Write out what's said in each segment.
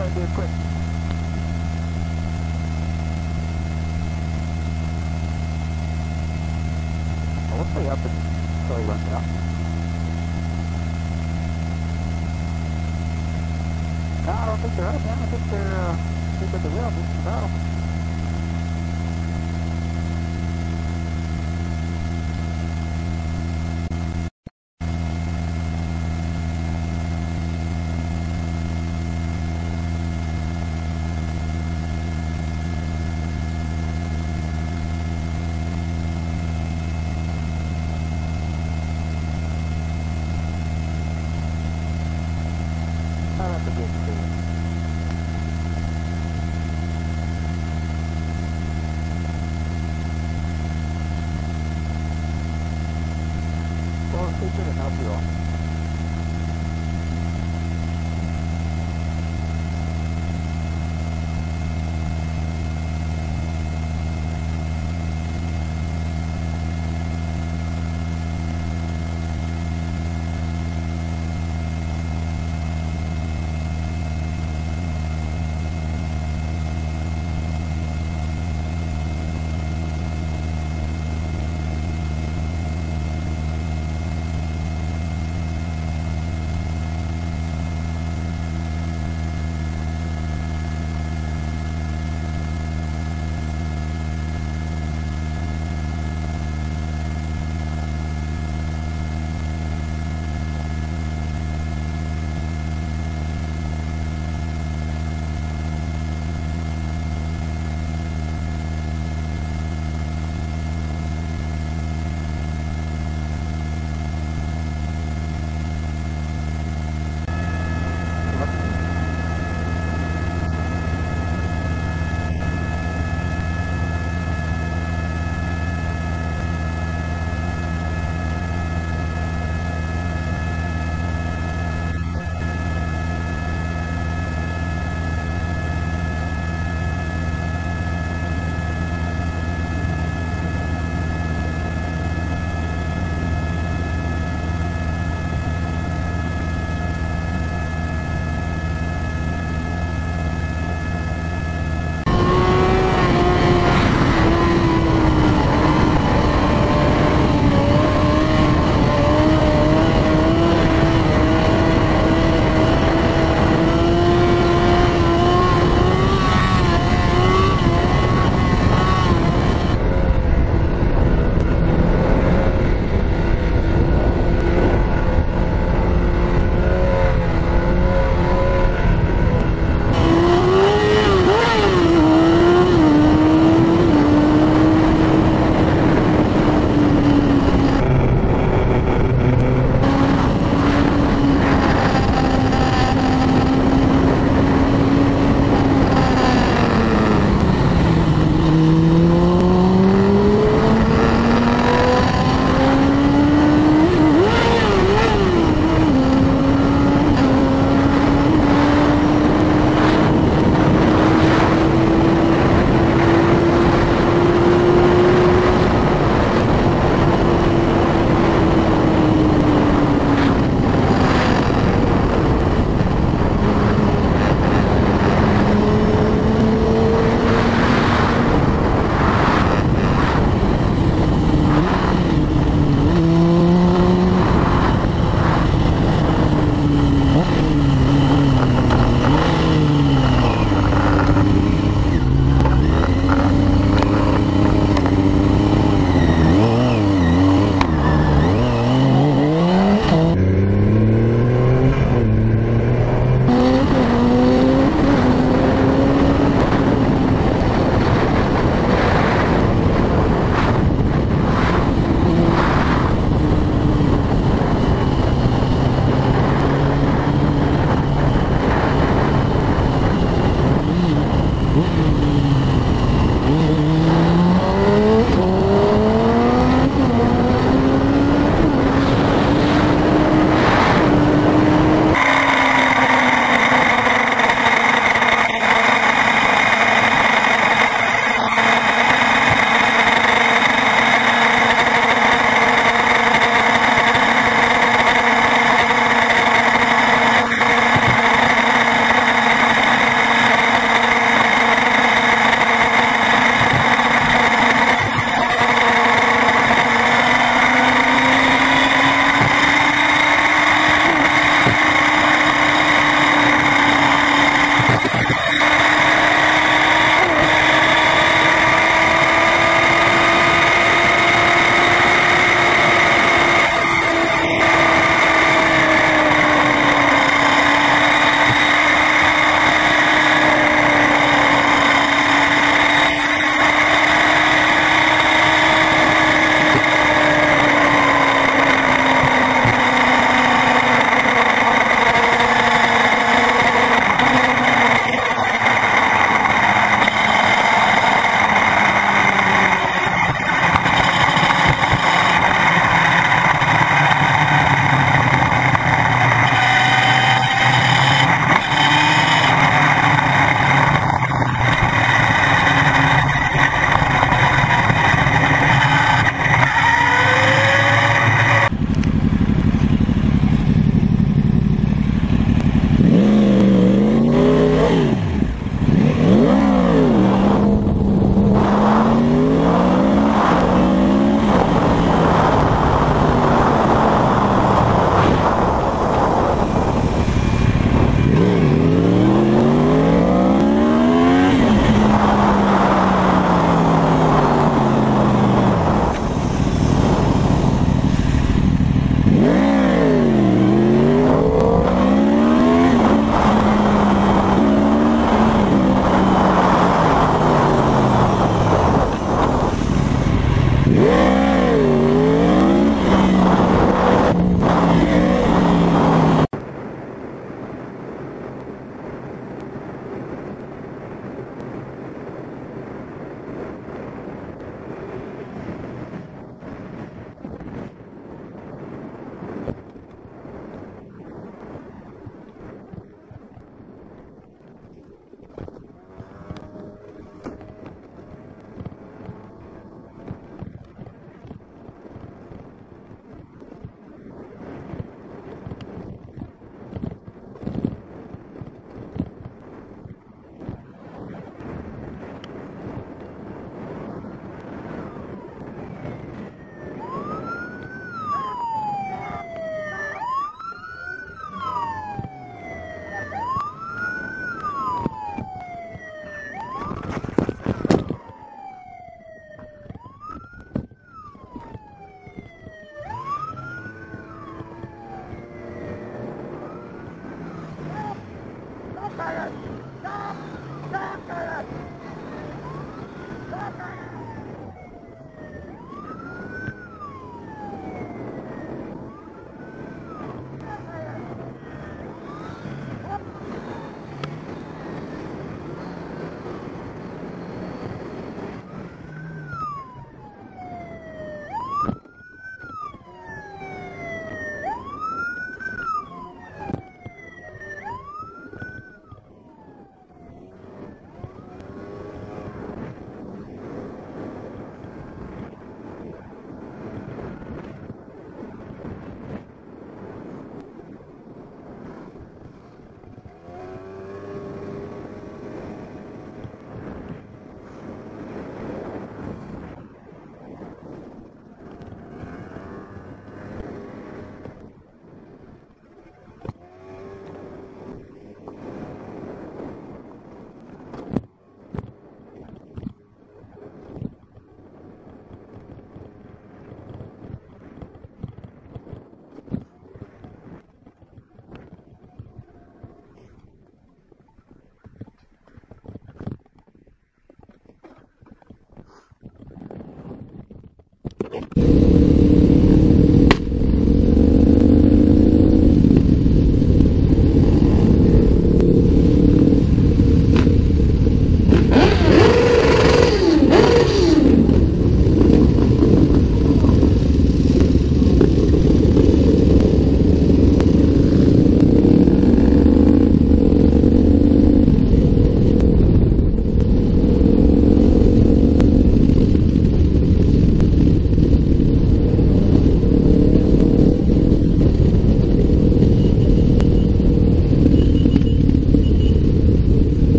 gotta do it quick. Well, we'll stay up until he runs out. No, I don't think they're up, man. I think they're at the wheel. This is the battle. That's a good thing. Well, take it and help you all.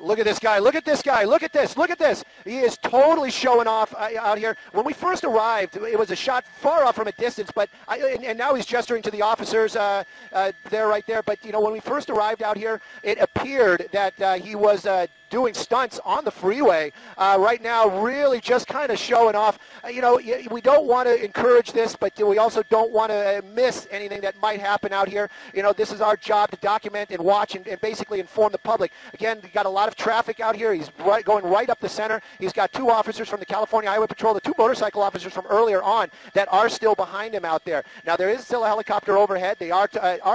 Look at this guy. Look at this guy. Look at this. Look at this. He is totally showing off out here. When we first arrived, it was a shot far off from a distance, but and now he's gesturing to the officers there, right there. But, you know, when we first arrived out here, it appeared that he was doing stunts on the freeway. Right now, really just kind of showing off. You know, we don't want to encourage this, but we also don't want to miss anything that might happen out here. You know, this is our job to document and watch and basically inform the public. Again, we've got a lot of traffic out here. He's going right up the center. He's got two officers from the California Highway Patrol, the two motorcycle officers from earlier on that are still behind him out there. Now, there is still a helicopter overhead. They are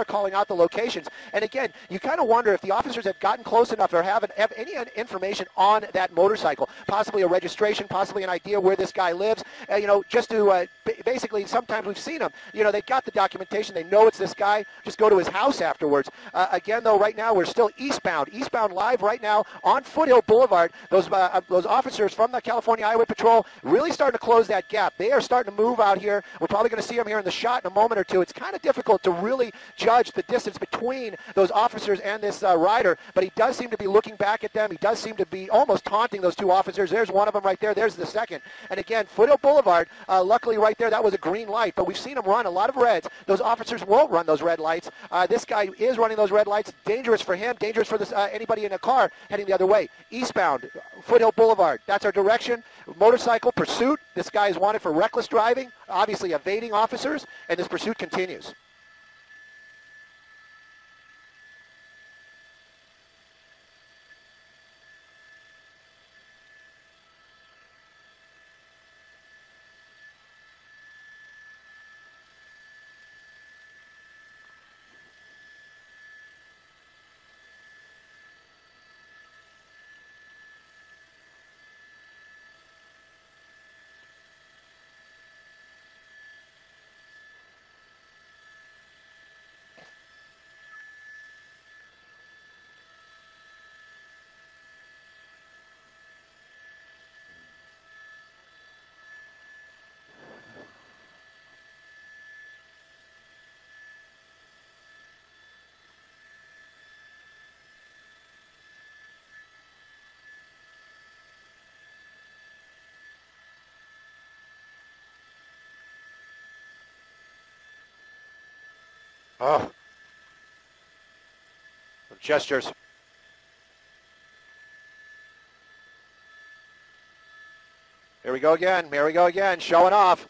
calling out the locations. And again, you kind of wonder if the officers have gotten close enough or have any information on that motorcycle, possibly a registration, possibly an idea where this guy lives, you know, just to basically, sometimes we've seen them, you know, they got the documentation, they know it's this guy, just go to his house afterwards. Again, though, right now we're still eastbound live right now on Foothill Boulevard. Those officers from the California Highway Patrol really starting to close that gap. They are starting to move out here. We're probably going to see them here in the shot in a moment or two. It's kind of difficult to really judge the distance between those officers and this rider, but he does seem to be looking back at them. He does seem to be almost taunting those two officers. There's one of them right there. There's the second. And again, Foothill Boulevard, luckily right there, that was a green light, but we've seen them run a lot of reds. Those officers won't run those red lights. This guy is running those red lights. Dangerous for him, dangerous for this, anybody in a car heading the other way. Eastbound, Foothill Boulevard. That's our direction. Motorcycle pursuit. This guy is wanted for reckless driving, obviously evading officers, and this pursuit continues. Oh, gestures. Here we go again. Here we go again. Showing off.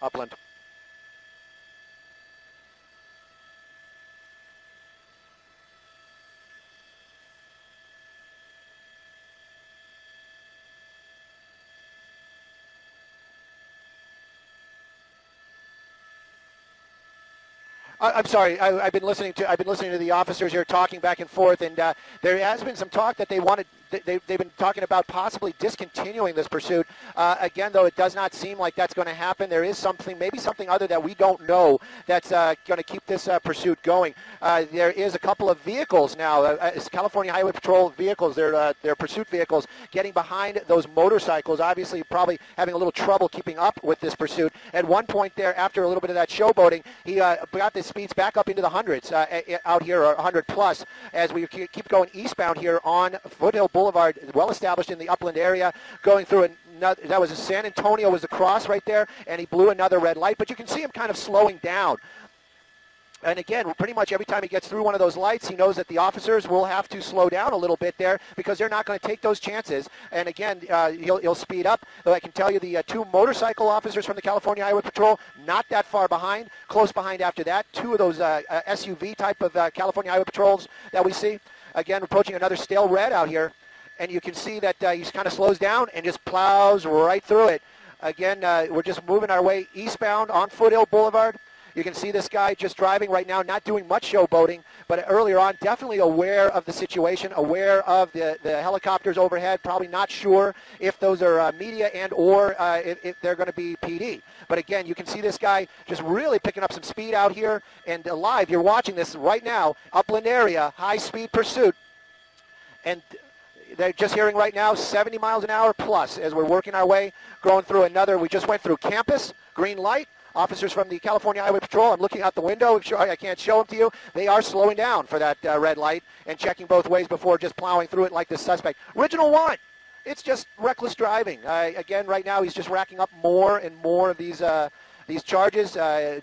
upland. I'm sorry. I've been listening to the officers here talking back and forth, and there has been some talk that they wanted. They've been talking about possibly discontinuing this pursuit. Again, though, it does not seem like that's going to happen. There is something, maybe something other that we don't know, that's going to keep this pursuit going. There is a couple of vehicles now, California Highway Patrol vehicles, their pursuit vehicles, getting behind those motorcycles, obviously probably having a little trouble keeping up with this pursuit. At one point there, after a little bit of that showboating, he got the speeds back up into the hundreds out here, or 100 plus, as we keep going eastbound here on Foothill Boulevard, well established in the upland area, going through that was San Antonio was the cross right there, and he blew another red light, but you can see him kind of slowing down. And again, pretty much every time he gets through one of those lights, he knows that the officers will have to slow down a little bit there because they're not going to take those chances. And again, he'll speed up. Though I can tell you the two motorcycle officers from the California Highway Patrol, not that far behind, close behind after that. Two of those SUV type of California Highway Patrols that we see. Again, approaching another stale red out here. And you can see that he kind of slows down and just plows right through it. Again, we're just moving our way eastbound on Foothill Boulevard. You can see this guy just driving right now, not doing much showboating, but earlier on, definitely aware of the situation, aware of the helicopters overhead, probably not sure if those are media and or if they're going to be PD. But again, you can see this guy just really picking up some speed out here, and live, you're watching this right now, upland area, high-speed pursuit. And they're just hearing right now 70 miles an hour plus as we're working our way, going through another. We just went through Campus, green light. Officers from the California Highway Patrol, I'm looking out the window. I can't show them to you. They are slowing down for that red light and checking both ways before just plowing through it like the suspect. Original one, it's just reckless driving. Again, right now he's just racking up more and more of these charges,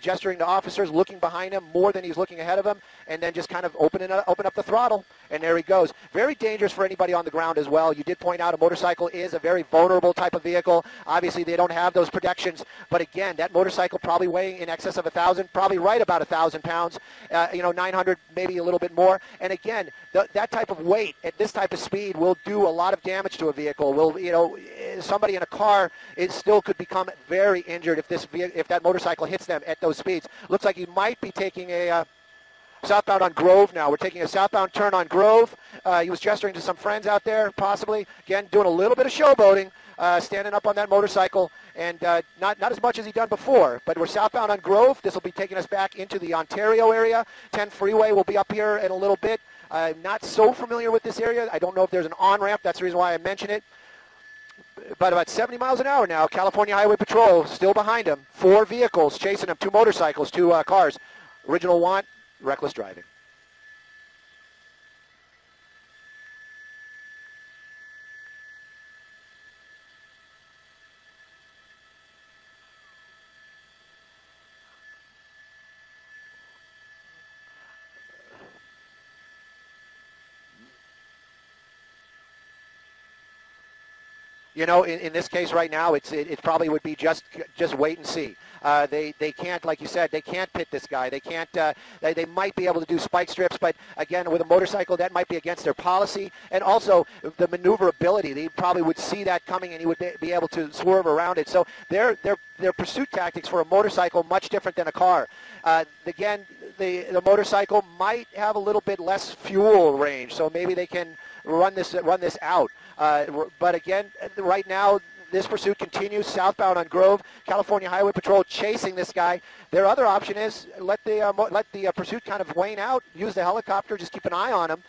gesturing to officers, looking behind him more than he's looking ahead of him, and then just kind of open up the throttle, and there he goes. Very dangerous for anybody on the ground as well. You did point out a motorcycle is a very vulnerable type of vehicle. Obviously, they don't have those protections, but again, that motorcycle probably weighing in excess of 1,000, probably right about 1,000 pounds, 900, maybe a little bit more. And again, that type of weight at this type of speed will do a lot of damage to a vehicle. Somebody in a car, it still could become very injured if that motorcycle hits them at those speeds. Looks like he might be taking a southbound on Grove now. We're taking a southbound turn on Grove. He was gesturing to some friends out there, possibly. Again, doing a little bit of showboating, standing up on that motorcycle, and not as much as he done before. But we're southbound on Grove. This will be taking us back into the Ontario area. 10 freeway will be up here in a little bit. I'm not so familiar with this area. I don't know if there's an on-ramp. That's the reason why I mention it. But about 70 miles an hour now. California Highway Patrol still behind him. 4 vehicles chasing him. 2 motorcycles, 2 cars. Original want, reckless driving. In this case right now, it probably would be just wait and see. They can't, like you said, they can't pit this guy. They can't. They might be able to do spike strips, but again, with a motorcycle, that might be against their policy. And also the maneuverability. They probably would see that coming, and he would be able to swerve around it. So their pursuit tactics for a motorcycle much different than a car. Again, the motorcycle might have a little bit less fuel range, so maybe they can run this out. But again, right now, this pursuit continues southbound on Grove. California Highway Patrol chasing this guy. Their other option is let the pursuit kind of wane out, use the helicopter, just keep an eye on him.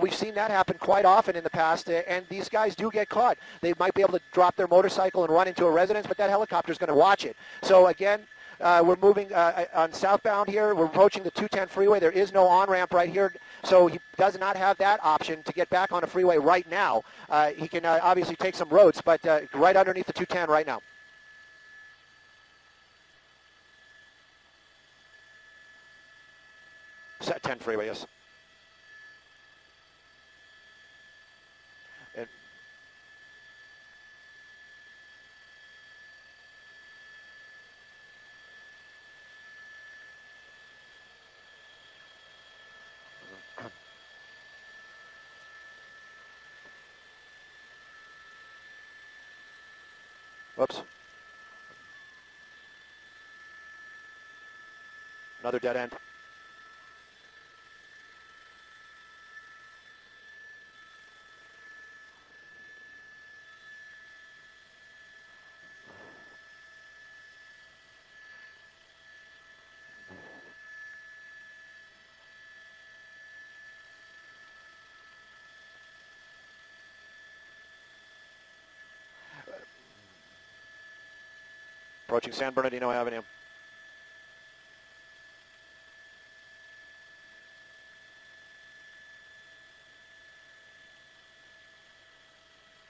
We've seen that happen quite often in the past, and these guys do get caught. They might be able to drop their motorcycle and run into a residence, but that helicopter is going to watch it. So again, we're moving on southbound here. We're approaching the 210 freeway. There is no on-ramp right here, so he does not have that option to get back on a freeway right now. He can obviously take some roads, but right underneath the 210 right now. Set 10 freeway, yes. Whoops. Another dead end. Approaching San Bernardino Avenue.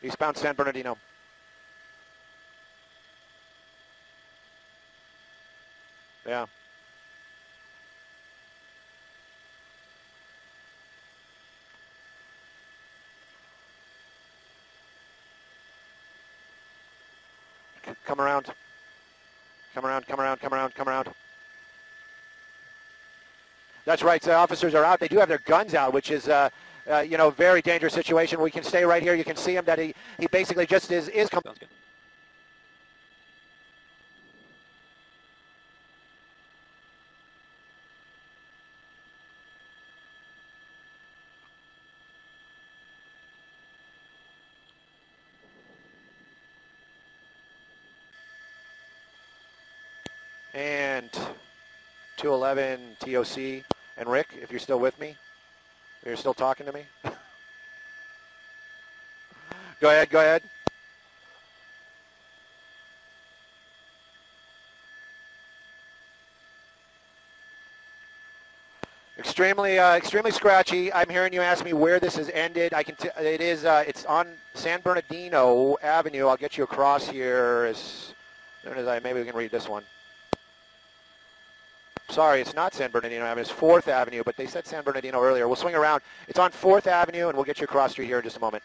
Eastbound San Bernardino. Yeah. Come around. Come around, come around, come around, come around. That's right. The officers are out. They do have their guns out, which is, very dangerous situation. We can stay right here. You can see him that he basically just is coming. Sounds good. And 211 TOC. And Rick, if you're still with me, you're still talking to me. Go ahead, go ahead. Extremely scratchy. I'm hearing you ask me where this has ended. It's on San Bernardino Avenue. I'll get you across here as soon as maybe we can read this one. Sorry, it's not San Bernardino Avenue. It's 4th Avenue, but they said San Bernardino earlier. We'll swing around. It's on 4th Avenue, and we'll get you across through here in just a moment.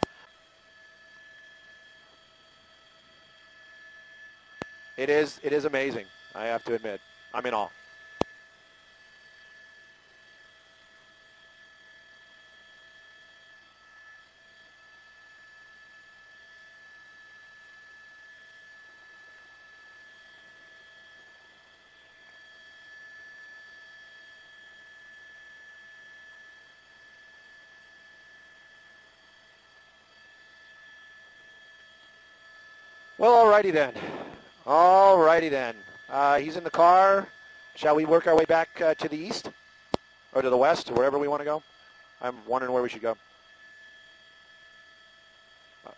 It is amazing, I have to admit. I'm in awe. Well, alrighty then. Alrighty then. He's in the car. Shall we work our way back to the east? Or to the west, wherever we want to go? I'm wondering where we should go.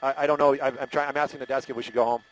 I don't know. I'm asking the desk if we should go home.